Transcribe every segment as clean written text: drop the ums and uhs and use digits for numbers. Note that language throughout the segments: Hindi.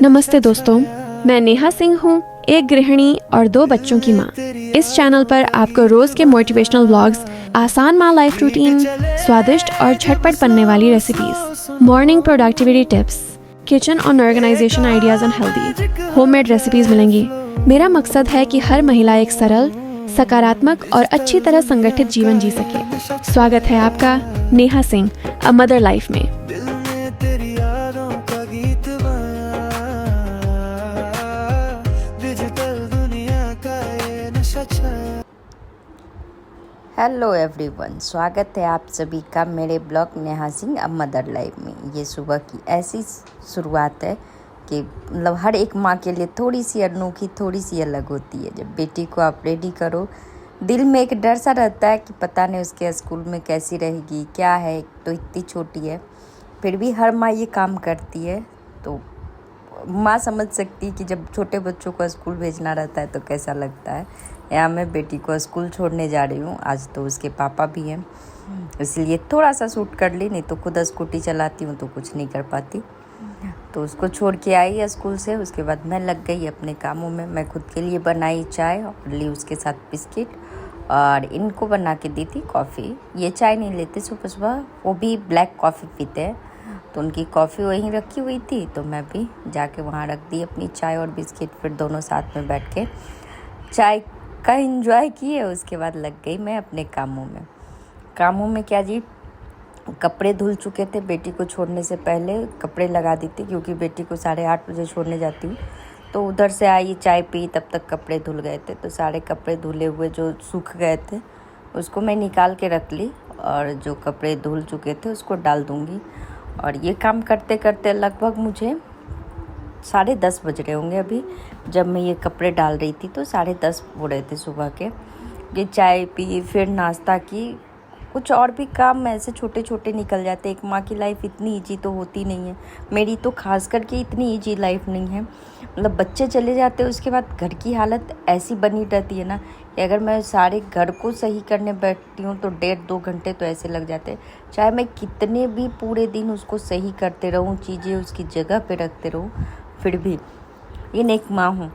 नमस्ते दोस्तों, मैं नेहा सिंह हूँ, एक गृहिणी और 2 बच्चों की माँ। इस चैनल पर आपको रोज के मोटिवेशनल व्लॉग्स, आसान माँ लाइफ रूटीन, स्वादिष्ट और झटपट बनने वाली recipes, morning productivity tips, kitchen और organisation ideas and healthy homemade recipes मिलेंगी। मेरा मकसद है कि हर महिला एक सरल, सकारात्मक और अच्छी तरह संगठित जीवन जी सके। स्वागत है आपका Neha Singh a mother life में। हेलो एवरीवन, स्वागत है आप सभी का मेरे blog Neha Singh a mother life में। ये सुबह की ऐसी शुरुआत है कि मतलब हर एक माँ के लिए थोड़ी सी अनोखी, थोड़ी सी अलग होती है। जब बेटी को आप रेडी करो, दिल में एक डर सा रहता है कि पता नहीं उसके स्कूल में कैसी रहेगी, क्या है। तो इतनी छोटी है, फिर भी हर माँ ये काम करती है। तो माँ समझ सकती है कि जब छोटे बच्चों को स्कूल भेजना रहता है तो कैसा लगता है। यहाँ मैं बेटी को स्कूल छोड़ने जा रही हूँ। आज तो उसके पापा भी हैं, इसलिए थोड़ा सा शूट कर ली, नहीं तो खुद स्कूटी चलाती हूँ तो कुछ नहीं कर पाती। तो उसको छोड़ के आई स्कूल से, उसके बाद मैं लग गई अपने कामों में। मैं खुद के लिए बनाई चाय और ली उसके साथ बिस्किट, और इनको बना के दी थी कॉफ़ी। ये चाय नहीं लेते सुबह सुबह, वो भी ब्लैक कॉफ़ी पीते हैं। तो उनकी कॉफ़ी वहीं रखी हुई थी, तो मैं भी जाके वहाँ रख दी अपनी चाय और बिस्किट। फिर दोनों साथ में बैठ के चाय का एंजॉय किए। उसके बाद लग गई मैं अपने कामों में क्या जी, कपड़े धुल चुके थे। बेटी को छोड़ने से पहले कपड़े लगा दी थी, क्योंकि बेटी को 8:30 बजे छोड़ने जाती हूँ। तो उधर से आई, चाय पी, तब तक कपड़े धुल गए थे। तो सारे कपड़े धुले हुए जो सूख गए थे उसको मैं निकाल के रख ली, और जो कपड़े धुल चुके थे उसको डाल दूँगी। और ये काम करते करते लगभग मुझे 10:30 बज रहे होंगे अभी। जब मैं ये कपड़े डाल रही थी तो 10:30 हो रहे थे सुबह के। ये चाय पी, फिर नाश्ता की, कुछ और भी काम ऐसे छोटे छोटे निकल जाते। एक माँ की लाइफ इतनी ईजी तो होती नहीं है, मेरी तो खास करके इतनी ईजी लाइफ नहीं है। मतलब बच्चे चले जाते हैं, उसके बाद घर की हालत ऐसी बनी रहती है ना कि अगर मैं सारे घर को सही करने बैठती हूँ तो 1.5-2 घंटे तो ऐसे लग जाते हैं। चाहे मैं कितने भी पूरे दिन उसको सही करते रहूँ, चीज़ें उसकी जगह पे रखते रहूँ, फिर भी ये एक माँ हूँ,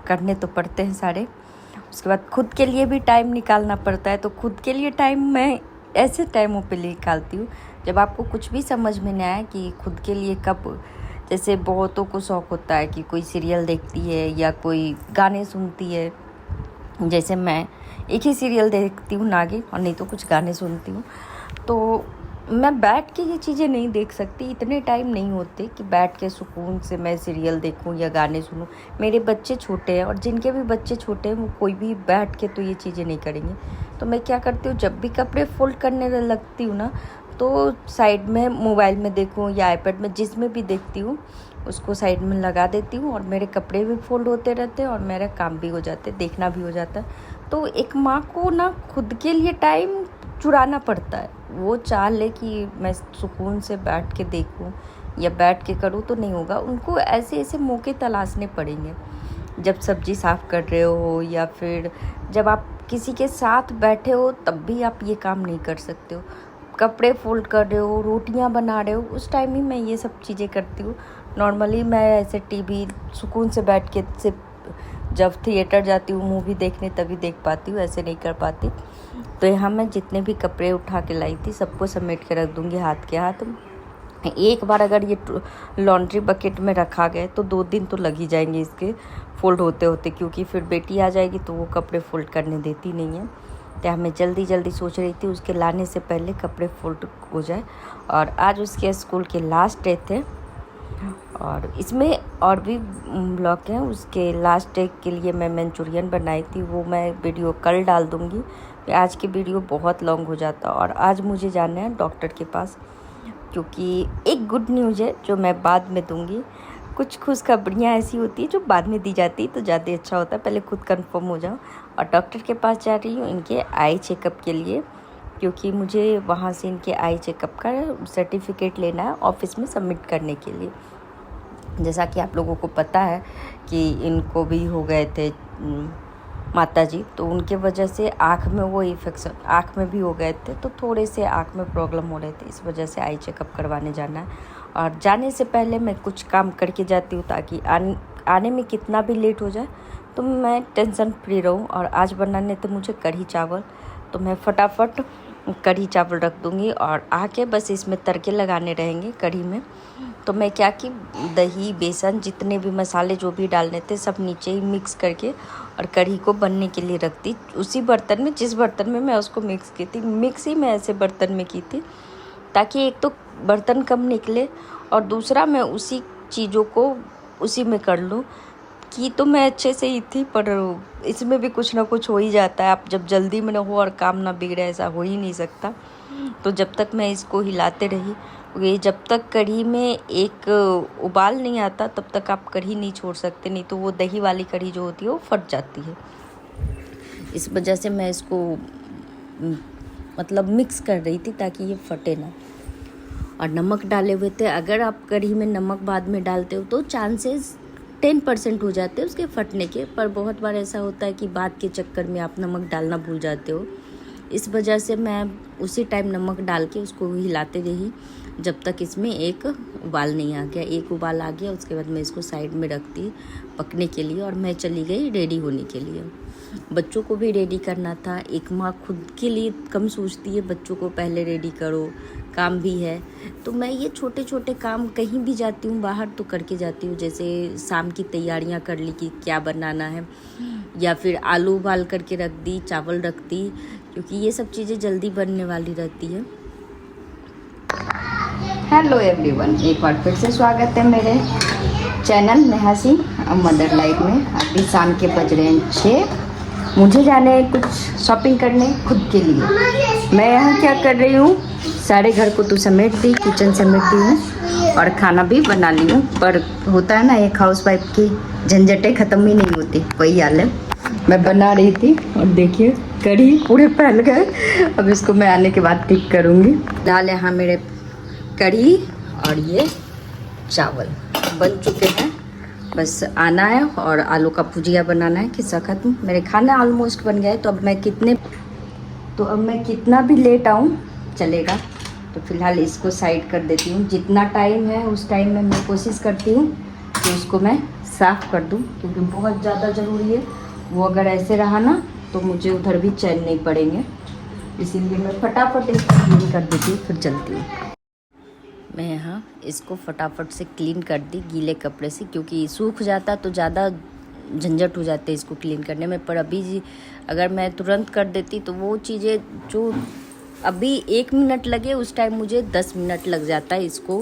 करने तो पड़ते हैं सारे। उसके बाद खुद के लिए भी टाइम निकालना पड़ता है। तो खुद के लिए टाइम मैं ऐसे टाइमों पे निकालती हूँ जब आपको कुछ भी समझ में नहीं आए कि खुद के लिए कब। जैसे बहुतों को शौक़ होता है कि कोई सीरियल देखती है या कोई गाने सुनती है। जैसे मैं एक ही सीरियल देखती हूँ, नागिन, और नहीं तो कुछ गाने सुनती हूँ। तो मैं बैठ के ये चीज़ें नहीं देख सकती, इतने टाइम नहीं होते कि बैठ के सुकून से मैं सीरियल देखूं या गाने सुनूं। मेरे बच्चे छोटे हैं, और जिनके भी बच्चे छोटे हैं वो कोई भी बैठ के तो ये चीज़ें नहीं करेंगे। तो मैं क्या करती हूँ, जब भी कपड़े फोल्ड करने लगती हूँ ना, तो साइड में मोबाइल में देखूँ या आईपैड में, जिसमें भी देखती हूँ उसको साइड में लगा देती हूँ, और मेरे कपड़े भी फोल्ड होते रहते हैं और मेरा काम भी हो जाते, देखना भी हो जाता है। तो एक माँ को ना खुद के लिए टाइम चुराना पड़ता है। वो चाह ले कि मैं सुकून से बैठ के देखूं या बैठ के करूं तो नहीं होगा। उनको ऐसे ऐसे मौके तलाशने पड़ेंगे। जब सब्जी साफ़ कर रहे हो या फिर जब आप किसी के साथ बैठे हो, तब भी आप ये काम नहीं कर सकते हो। कपड़े फोल्ड कर रहे हो, रोटियां बना रहे हो, उस टाइम ही मैं ये सब चीज़ें करती हूँ। नॉर्मली मैं ऐसे टीवी सुकून से बैठ के सिर्फ जब थिएटर जाती हूँ मूवी देखने तभी देख पाती हूँ, ऐसे नहीं कर पाती। तो यहाँ मैं जितने भी कपड़े उठा के लाई थी सबको समेट के रख दूँगी हाथ के हाथ। एक बार अगर ये लॉन्ड्री बकेट में रखा गया तो 2 दिन तो लग ही जाएंगे इसके फोल्ड होते होते, क्योंकि फिर बेटी आ जाएगी तो वो कपड़े फोल्ड करने देती नहीं है। तो मैं जल्दी जल्दी सोच रही थी उसके लाने से पहले कपड़े फोल्ड हो जाए। और आज उसके स्कूल के लास्ट डे थे, और इसमें और भी ब्लॉग हैं। उसके लास्ट डे के लिए मैं मंचूरियन बनाई थी, वो मैं वीडियो कल डाल दूँगी। आज की वीडियो बहुत लॉन्ग हो जाता। और आज मुझे जाना है डॉक्टर के पास, क्योंकि एक गुड न्यूज़ है जो मैं बाद में दूँगी। कुछ खुशखबरियाँ ऐसी होती है जो बाद में दी जाती है तो ज़्यादा अच्छा होता है, पहले खुद कंफर्म हो जाओ। और डॉक्टर के पास जा रही हूँ इनके आई चेकअप के लिए, क्योंकि मुझे वहाँ से इनके आई चेकअप का सर्टिफिकेट लेना है ऑफिस में सबमिट करने के लिए। जैसा कि आप लोगों को पता है कि इनको भी हो गए थे माताजी, तो उनके वजह से आँख में वो इन्फेक्शन आँख में भी हो गए थे, तो थोड़े से आँख में प्रॉब्लम हो रहे थे, इस वजह से आई चेकअप करवाने जाना है। और जाने से पहले मैं कुछ काम करके जाती हूँ ताकि आने में कितना भी लेट हो जाए तो मैं टेंशन फ्री रहूँ। और आज बनाने थे मुझे कढ़ी चावल, तो मैं फटाफट कढ़ी चावल रख दूँगी और आके बस इसमें तड़के लगाने रहेंगे कढ़ी में। तो मैं क्या कि दही बेसन जितने भी मसाले जो भी डालने थे सब नीचे ही मिक्स करके और कढ़ी को बनने के लिए रख दी उसी बर्तन में जिस बर्तन में मैं उसको मिक्स की थी। मिक्स ही मैं ऐसे बर्तन में की थी ताकि एक तो बर्तन कम निकले और दूसरा मैं उसी चीज़ों को उसी में कर लूँ। की तो मैं अच्छे से ही थी, पर इसमें भी कुछ ना कुछ हो ही जाता है। आप जब जल्दी में ना हो और काम ना बिगड़े, ऐसा हो ही नहीं सकता। तो जब तक मैं इसको हिलाते रही, ये जब तक कढ़ी में एक उबाल नहीं आता तब तक आप कढ़ी नहीं छोड़ सकते, नहीं तो वो दही वाली कढ़ी जो होती है वो फट जाती है। इस वजह से मैं इसको मतलब मिक्स कर रही थी ताकि ये फटे ना। और नमक डाले हुए थे, अगर आप कढ़ी में नमक बाद में डालते हो तो चांसेस 10% हो जाते हैं उसके फटने के, पर बहुत बार ऐसा होता है कि बाद के चक्कर में आप नमक डालना भूल जाते हो। इस वजह से मैं उसी टाइम नमक डाल के उसको हिलाते रही जब तक इसमें एक उबाल नहीं आ गया। एक उबाल आ गया उसके बाद मैं इसको साइड में रख दी पकने के लिए और मैं चली गई रेडी होने के लिए। बच्चों को भी रेडी करना था। एक माँ खुद के लिए कम सोचती है, बच्चों को पहले रेडी करो, काम भी है। तो मैं ये छोटे छोटे काम कहीं भी जाती हूँ बाहर तो करके जाती हूँ। जैसे शाम की तैयारियाँ कर ली कि क्या बनाना है, या फिर आलू उबाल करके रख दी, चावल रख दी, क्योंकि ये सब चीज़ें जल्दी बनने वाली रहती है। हेलो एवरीवन, एक बार फिर से स्वागत है मेरे channel Neha Singh mother life में। अभी शाम के बज रहे हैं 6। मुझे जाने कुछ शॉपिंग करने खुद के लिए। मैं यहाँ क्या कर रही हूँ, सारे घर को तो समेट दी, किचन समेट दी हूँ और खाना भी बना ली हूँ। पर होता है ना, एक हाउसवाइफ की झंझटें ख़त्म ही नहीं होती, वही हाल है। मैं बना रही थी और देखिए कढ़ी पूरे फैल गए। अब इसको मैं आने के बाद ठीक करूँगी। दाल यहाँ मेरे कढ़ी और ये चावल बन चुके हैं, बस आना है और आलू का भुजिया बनाना है। किस्सा खत्म, मेरे खाना ऑलमोस्ट बन गया है। तो अब मैं कितना भी लेट आऊँ चलेगा। तो फिलहाल इसको साइड कर देती हूँ। जितना टाइम है उस टाइम में मैं कोशिश करती हूँ कि उसको मैं साफ़ कर दूँ, क्योंकि बहुत ज़्यादा ज़रूरी है। वो अगर ऐसे रहा ना तो मुझे उधर भी चैन नहीं पड़ेंगे, इसीलिए मैं फटाफट इसको क्लीन कर देती हूँ, फिर चलती हूँ। मैं यहाँ इसको फटाफट से क्लीन कर दी गीले कपड़े से, क्योंकि सूख जाता तो ज़्यादा झंझट हो जाते इसको क्लीन करने में। पर अभी अगर मैं तुरंत कर देती तो वो चीज़ें जो अभी 1 मिनट लगे उस टाइम मुझे 10 मिनट लग जाता है इसको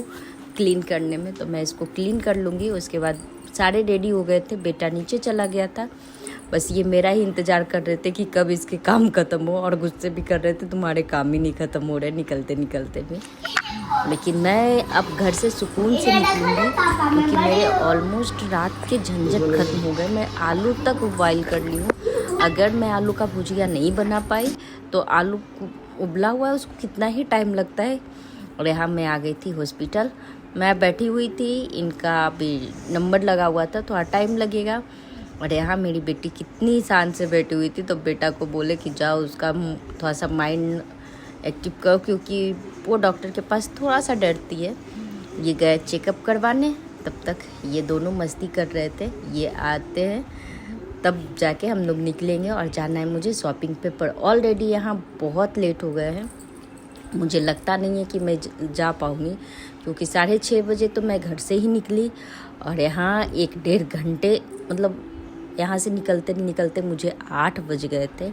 क्लीन करने में। तो मैं इसको क्लीन कर लूँगी। उसके बाद सारे रेडी हो गए थे, बेटा नीचे चला गया था, बस ये मेरा ही इंतज़ार कर रहे थे कि कब इसके काम ख़त्म हो, और गुस्से भी कर रहे थे तुम्हारे काम ही नहीं ख़त्म हो रहे निकलते निकलते भी। लेकिन मैं अब घर से सुकून से निकलूँगी, क्योंकि मेरे ऑलमोस्ट रात के झंझट ख़त्म हो गए। मैं आलू तक बॉयल कर ली हूँ। अगर मैं आलू का भुजिया नहीं बना पाई तो आलू उबला हुआ है उसको कितना ही टाइम लगता है। और यहाँ मैं आ गई थी हॉस्पिटल, मैं बैठी हुई थी, इनका अभी नंबर लगा हुआ था, थोड़ा टाइम लगेगा। और यहाँ मेरी बेटी कितनी शान से बैठी हुई थी, तो बेटा को बोले कि जाओ उसका थोड़ा सा माइंड एक्टिव करो, क्योंकि वो डॉक्टर के पास थोड़ा सा डरती है। ये गए चेकअप करवाने, तब तक ये दोनों मस्ती कर रहे थे। ये आते हैं तब जाके हम लोग निकलेंगे और जाना है मुझे शॉपिंग पे। पर ऑलरेडी यहाँ बहुत लेट हो गए हैं, मुझे लगता नहीं है कि मैं जा पाऊँगी, क्योंकि 6:30 बजे तो मैं घर से ही निकली और यहाँ 1-1.5 घंटे, मतलब यहाँ से निकलते नहीं निकलते मुझे 8 बज गए थे।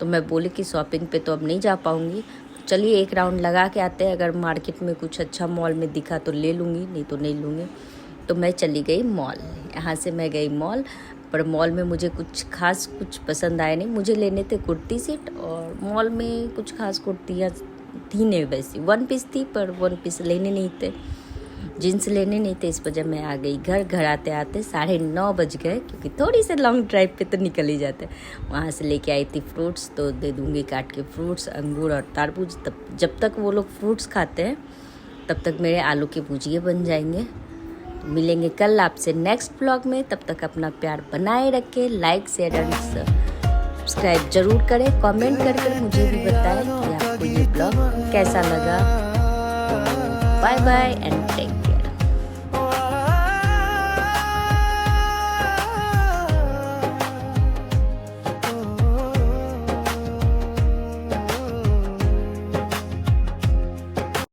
तो मैं बोली कि शॉपिंग पे तो अब नहीं जा पाऊँगी, चलिए एक राउंड लगा के आते हैं। अगर मार्केट में कुछ अच्छा मॉल में दिखा तो ले लूँगी, नहीं तो नहीं लूँगी। तो मैं चली गई मॉल। यहाँ से मैं गई मॉल, पर मॉल में मुझे कुछ खास कुछ पसंद आया नहीं। मुझे लेने थे कुर्ती सेट, और मॉल में कुछ खास कुर्तियाँ थी नहीं, वैसी 1 पीस थी, पर 1 पीस लेने नहीं थे, जीन्स लेने नहीं थे। इस वजह मैं आ गई घर आते आते 9:30 बज गए, क्योंकि थोड़ी से लॉन्ग ड्राइव पे तो निकल ही जाते। वहाँ से लेके आई थी फ्रूट्स, तो दे दूँगी काट के फ्रूट्स, अंगूर और तरबूज। तब जब तक वो लोग फ्रूट्स खाते हैं तब तक मेरे आलू के भुजिए बन जाएंगे। तो मिलेंगे कल आपसे नेक्स्ट ब्लॉग में। तब तक अपना प्यार बनाए रखें, लाइक शेयर एंड सब्सक्राइब जरूर करें। कमेंट करके मुझे भी बताएं कि आपको ये ब्लॉग कैसा लगा। Bye bye and take